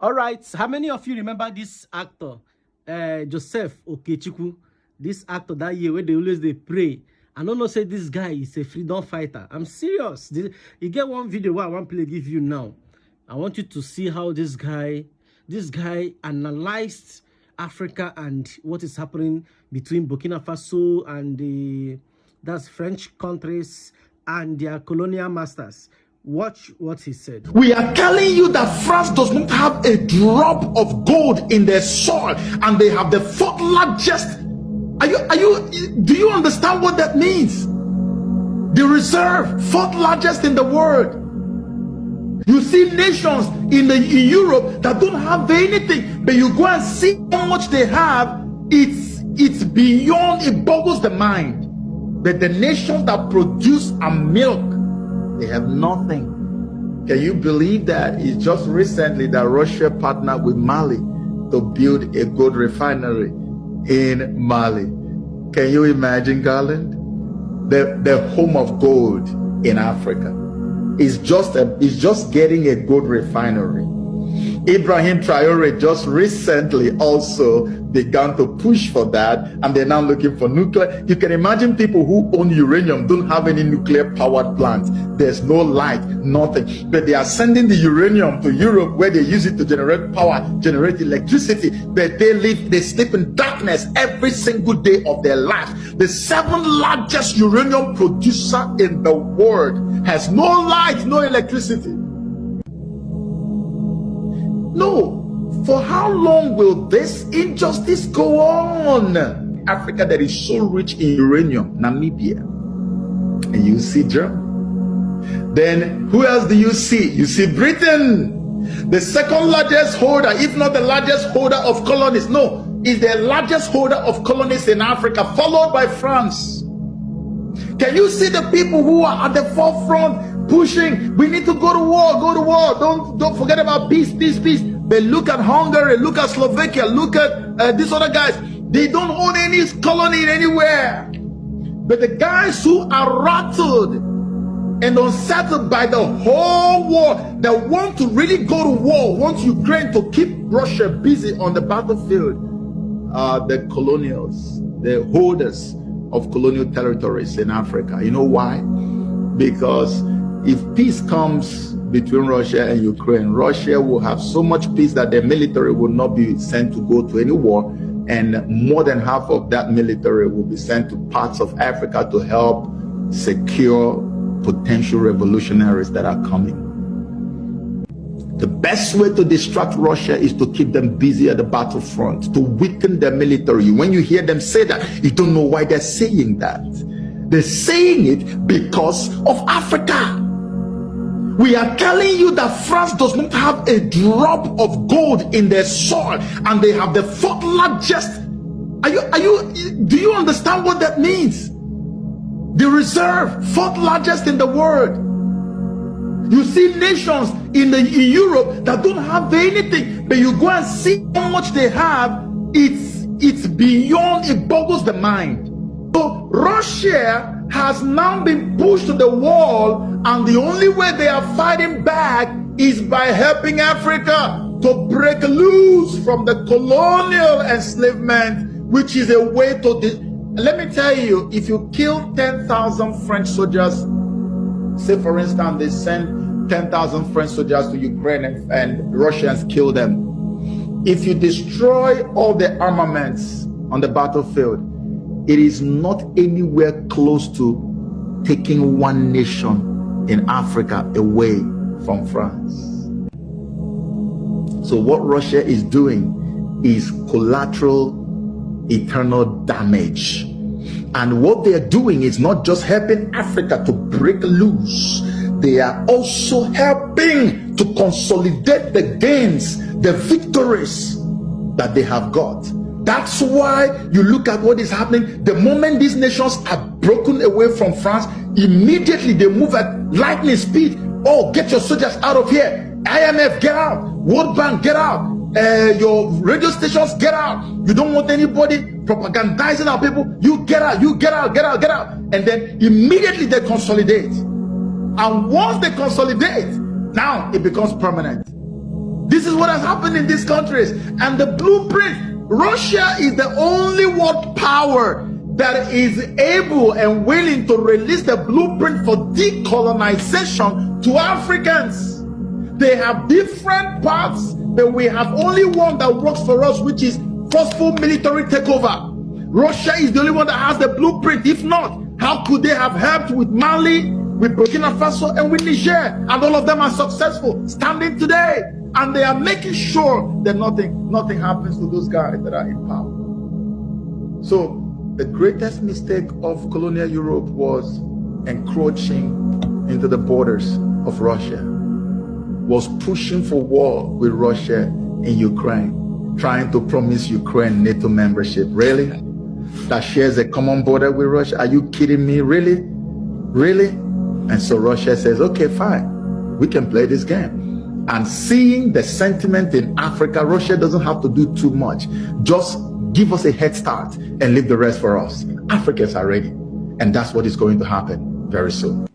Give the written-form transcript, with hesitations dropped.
All right. How many of you remember this actor, Joseph Okechukwu? This actor that year where they always they pray. I don't know say this guy is a freedom fighter. I'm serious. You get one video where I want to give you now. I want you to see how this guy analyzed Africa and what is happening between Burkina Faso and that's French countries and their colonial masters. Watch what he said. We are telling you that France does not have a drop of gold in their soil, and they have the fourth largest. Do you understand what that means? The reserve, fourth largest in the world. You see nations in Europe that don't have anything, but you go and see how much they have. It's beyond, it boggles the mind. But the nations that produce and milk, they have nothing. Can you believe that? It's just recently that Russia partnered with Mali to build a gold refinery in Mali. Can you imagine, Garland? The home of gold in Africa is just getting a gold refinery. Ibrahim Traore just recently also began to push for that, and they're now looking for nuclear. You can imagine people who own uranium don't have any nuclear powered plants. There's no light, nothing. But they are sending the uranium to Europe where they use it to generate power, generate electricity. But they sleep in darkness every single day of their life. The 7th largest uranium producer in the world has no light, no electricity. No. For how long will this injustice go on? Africa that is so rich in uranium, Namibia, and you see Germany. Then who else do you see? You see Britain, the 2nd largest holder, if not the largest holder of colonies. No, is the largest holder of colonies in Africa, followed by France. Can you see the people who are at the forefront pushing? We need to go to war, go to war. Don't forget about peace, peace, peace. But look at Hungary, look at Slovakia, look at these other guys. They don't own any colony anywhere. But the guys who are rattled and unsettled by the whole war, that want to really go to war, want Ukraine to keep Russia busy on the battlefield, are the colonials, the holders of colonial territories in Africa. You know why? Because if peace comes between Russia and Ukraine, Russia will have so much peace that their military will not be sent to go to any war, and more than half of that military will be sent to parts of Africa to help secure potential revolutionaries that are coming. The best way to distract Russia is to keep them busy at the battlefront, to weaken their military. When you hear them say that, you don't know why they're saying that. They're saying it because of Africa. We are telling you that France does not have a drop of gold in their soil, and they have the 4th largest. Do you understand what that means? The reserve, 4th largest in the world. You see nations in Europe that don't have anything, but you go and see how much they have. It's beyond, it boggles the mind. So Russia has now been pushed to the wall, and the only way they are fighting back is by helping Africa to break loose from the colonial enslavement, which is a way to... Let me tell you, if you kill 10,000 French soldiers, say for instance they send 10,000 French soldiers to Ukraine and Russians kill them. If you destroy all the armaments on the battlefield, it is not anywhere close to taking one nation in Africa away from France. So what Russia is doing is collateral eternal damage. And what they're doing is not just helping Africa to break loose, they are also helping to consolidate the gains, the victories that they have got. That's why you look at what is happening. The moment these nations are broken away from France, immediately they move at lightning speed. Oh, get your soldiers out of here. IMF, get out. World Bank, get out. Your radio stations, get out. You don't want anybody propagandizing our people. You get out, you get out, get out, get out. And then immediately they consolidate. And once they consolidate, now it becomes permanent. This is what has happened in these countries. And the blueprint, Russia is the only world power that is able and willing to release the blueprint for decolonization to Africans. They have different paths, but we have only one that works for us, which is forceful military takeover. Russia is the only one that has the blueprint. If not, how could they have helped with Mali, with Burkina Faso, and with Niger? And all of them are successful, standing today. And they are making sure that nothing happens to those guys that are in power. So the greatest mistake of colonial Europe was encroaching into the borders of Russia, was pushing for war with Russia in Ukraine, trying to promise Ukraine NATO membership. Really? That shares a common border with Russia? Are you kidding me? Really? Really? And so Russia says, okay, fine, we can play this game. And seeing the sentiment in Africa, Russia doesn't have to do too much. Just give us a head start and leave the rest for us. Africans are ready. And that's what is going to happen very soon.